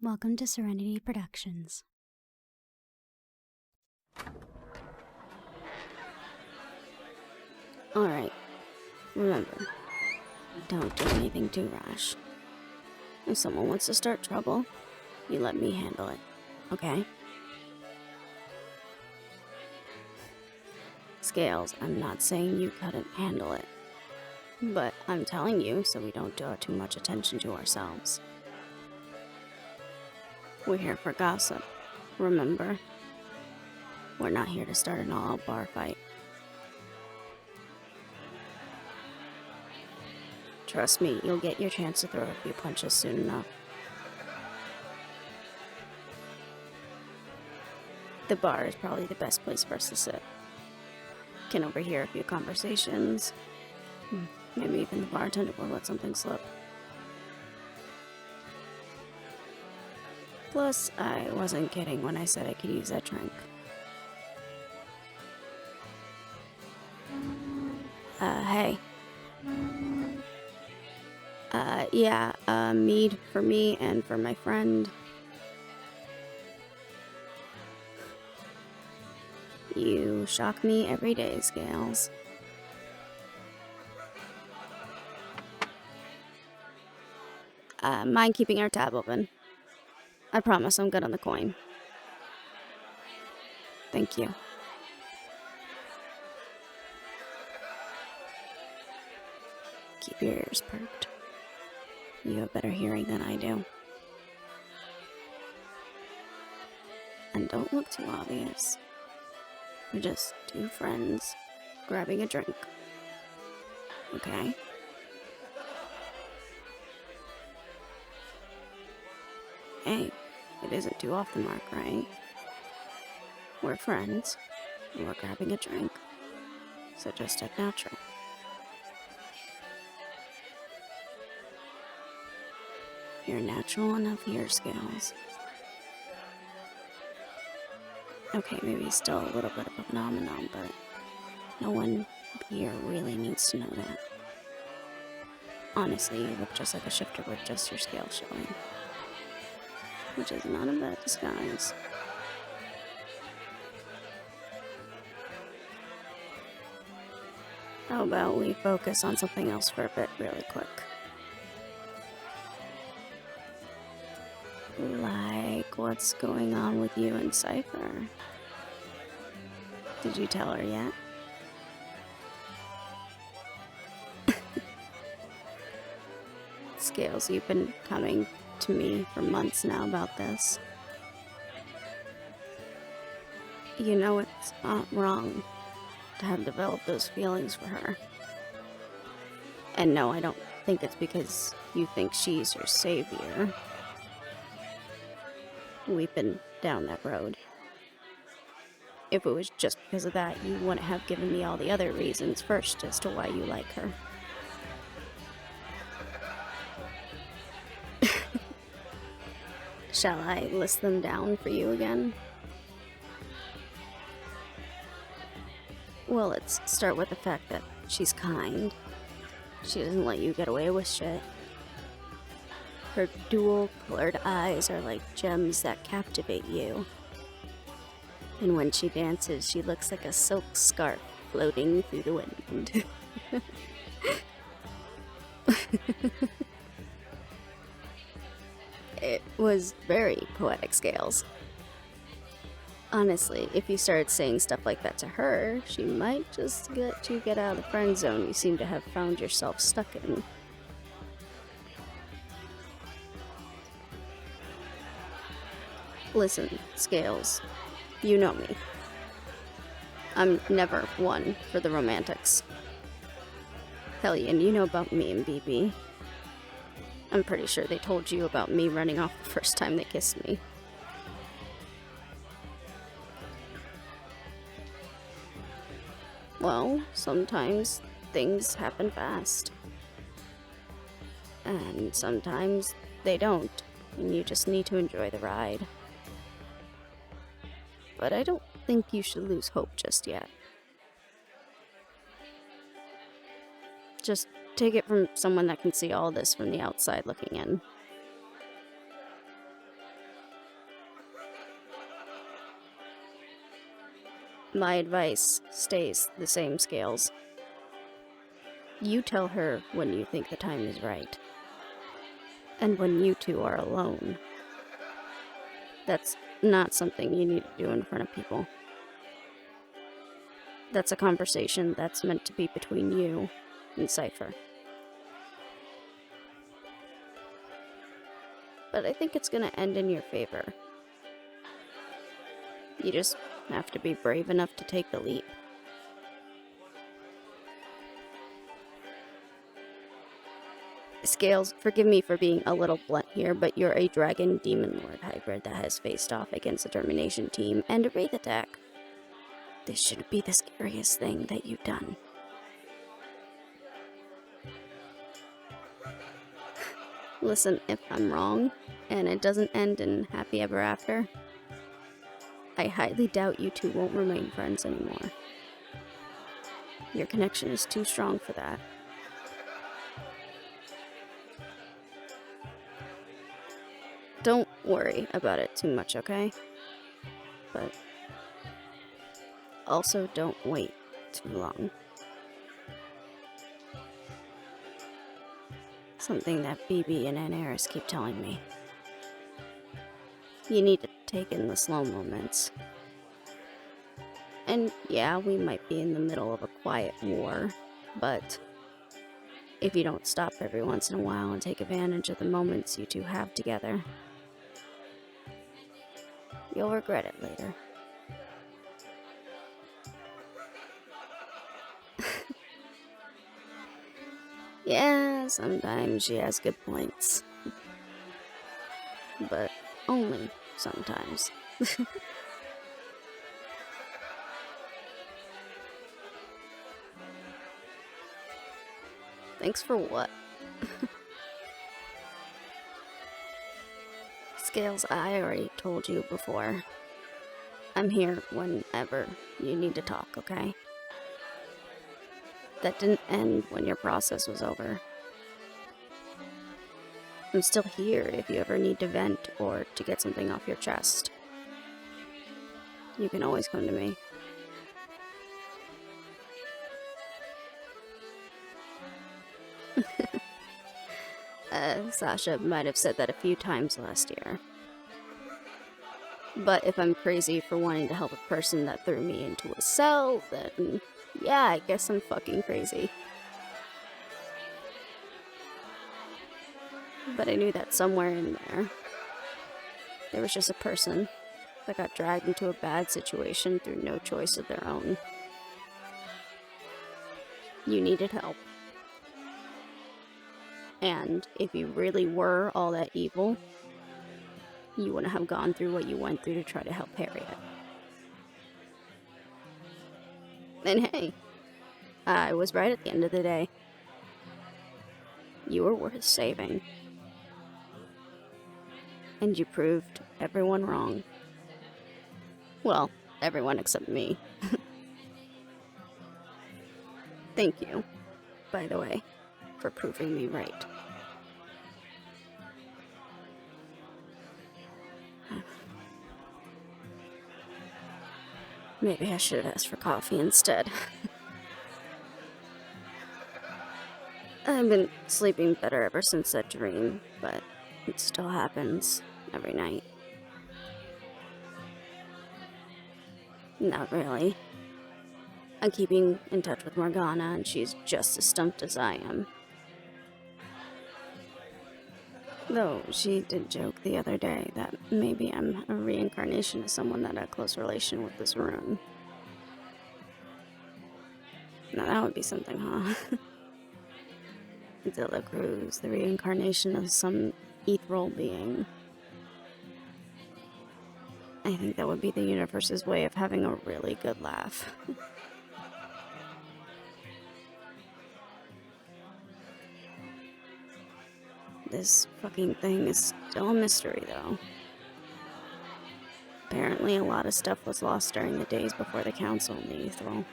Welcome to Serenity Productions. Alright, remember, don't do anything too rash. If someone wants to start trouble, you let me handle it, okay? Scales, I'm not saying you couldn't handle it, but I'm telling you so we don't draw too much attention to ourselves. We're here for gossip, remember? We're not here to start an all-out bar fight. Trust me, you'll get your chance to throw a few punches soon enough. The bar is probably the best place for us to sit. Can overhear a few conversations. Maybe even the bartender will let something slip. Plus, I wasn't kidding when I said I could use that drink. Hey. Mead for me and for my friend. You shock me every day, Scales. Mind keeping our tab open? I promise I'm good on the coin. Thank you. Keep your ears perked. You have better hearing than I do. And don't look too obvious. We're just two friends grabbing a drink. Okay? Hey, it isn't too off the mark, right? We're friends, and we're grabbing a drink. So just act natural. You're natural enough here, Scales. Okay, maybe still a little bit of a phenomenon, but no one here really needs to know that. Honestly, you look just like a shifter with just your scales showing. Which is not a bad disguise. How about we focus on something else for a bit really quick? Like what's going on with you and Cypher? Did you tell her yet? Scales, you've been coming to me for months now about this. You know it's not wrong to have developed those feelings for her. And no, I don't think it's because you think she's your savior. We've been down that road. If it was just because of that, you wouldn't have given me all the other reasons first as to why you like her. Shall I list them down for you again? Well, let's start with the fact that she's kind. She doesn't let you get away with shit. Her dual-colored eyes are like gems that captivate you. And when she dances, she looks like a silk scarf floating through the wind. It was very poetic, Scales. Honestly, if you started saying stuff like that to her, she might just let you get out of the friend zone you seem to have found yourself stuck in. Listen, Scales, you know me. I'm never one for the romantics. Hellion, you know about me and BB. I'm pretty sure they told you about me running off the first time they kissed me. Well, sometimes things happen fast. And sometimes they don't, and you just need to enjoy the ride. But I don't think you should lose hope just yet. Just take it from someone that can see all this from the outside looking in. My advice stays the same, Scales. You tell her when you think the time is right. And when you two are alone. That's not something you need to do in front of people. That's a conversation that's meant to be between you and Cypher. But I think it's gonna end in your favor. You just have to be brave enough to take the leap. Scales, forgive me for being a little blunt here, but you're a Dragon Demon Lord hybrid that has faced off against a Termination team and a Wraith attack. This shouldn't be the scariest thing that you've done. Listen, if I'm wrong, and it doesn't end in happy ever after, I highly doubt you two won't remain friends anymore. Your connection is too strong for that. Don't worry about it too much, okay? But also don't wait too long. Something that BB and Ayers keep telling me. You need to take in the slow moments. And yeah, we might be in the middle of a quiet war, but if you don't stop every once in a while and take advantage of the moments you two have together, you'll regret it later. Yeah, sometimes she has good points. But only sometimes. Thanks for what? Scales, I already told you before. I'm here whenever you need to talk, okay? That didn't end when your process was over. I'm still here if you ever need to vent or to get something off your chest. You can always come to me. Sasha might have said that a few times last year. But if I'm crazy for wanting to help a person that threw me into a cell, then yeah, I guess I'm fucking crazy. But I knew that somewhere in there was just a person that got dragged into a bad situation through no choice of their own. You needed help. And if you really were all that evil, you wouldn't have gone through what you went through to try to help Harriet. And hey, I was right at the end of the day. You were worth saving. And you proved everyone wrong. Well, everyone except me. Thank you, by the way, for proving me right. Maybe I should have asked for coffee instead. I've been sleeping better ever since that dream, but it still happens every night. Not really. I'm keeping in touch with Morgana, and she's just as stumped as I am. Though she did joke the other day that maybe I'm a reincarnation of someone that had a close relation with this Rune. Now that would be something, huh? Dilla Cruz, the reincarnation of some ethereal being. I think that would be the universe's way of having a really good laugh. This fucking thing is still a mystery, though. Apparently, a lot of stuff was lost during the days before the council and the ethereal.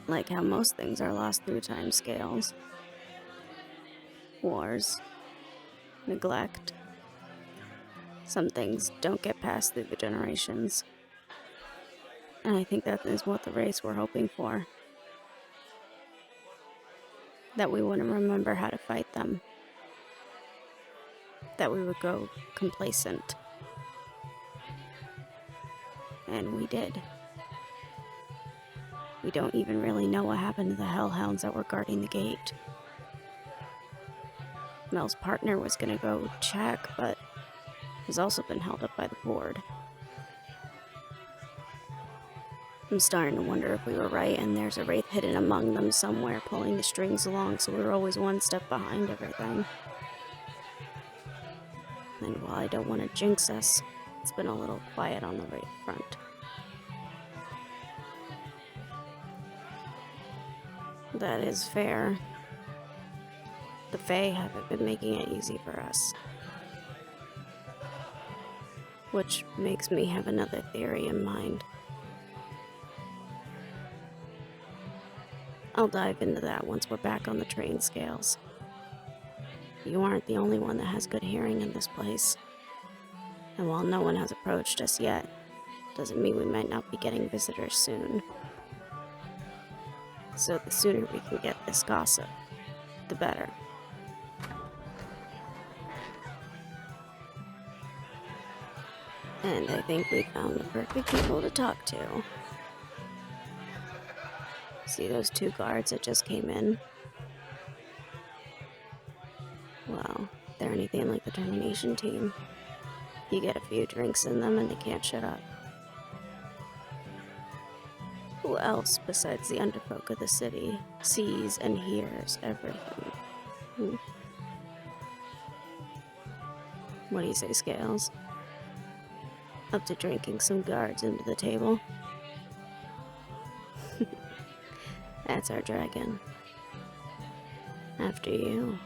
Like how most things are lost through time scales. Wars. Neglect. Some things don't get passed through the generations. And I think that is what the race were hoping for. That we wouldn't remember how to fight them. That we would go complacent. And we did. We don't even really know what happened to the hellhounds that were guarding the gate. Mel's partner was gonna go check, but has also been held up by the board. I'm starting to wonder if we were right and there's a wraith hidden among them somewhere pulling the strings along, so we're always one step behind everything. And while I don't want to jinx us, it's been a little quiet on the wraith front. That is fair. The Fae haven't been making it easy for us. Which makes me have another theory in mind. I'll dive into that once we're back on the train scales. You aren't the only one that has good hearing in this place. And while no one has approached us yet, doesn't mean we might not be getting visitors soon. So the sooner we can get this gossip, the better. And I think we found the perfect people to talk to. See those 2 guards that just came in? Well, if they're anything like the termination team, you get a few drinks in them and they can't shut up. Who else besides the underfolk of the city sees and hears everything? What do you say, Scales? Up to drinking some guards into the table? That's our dragon. After you.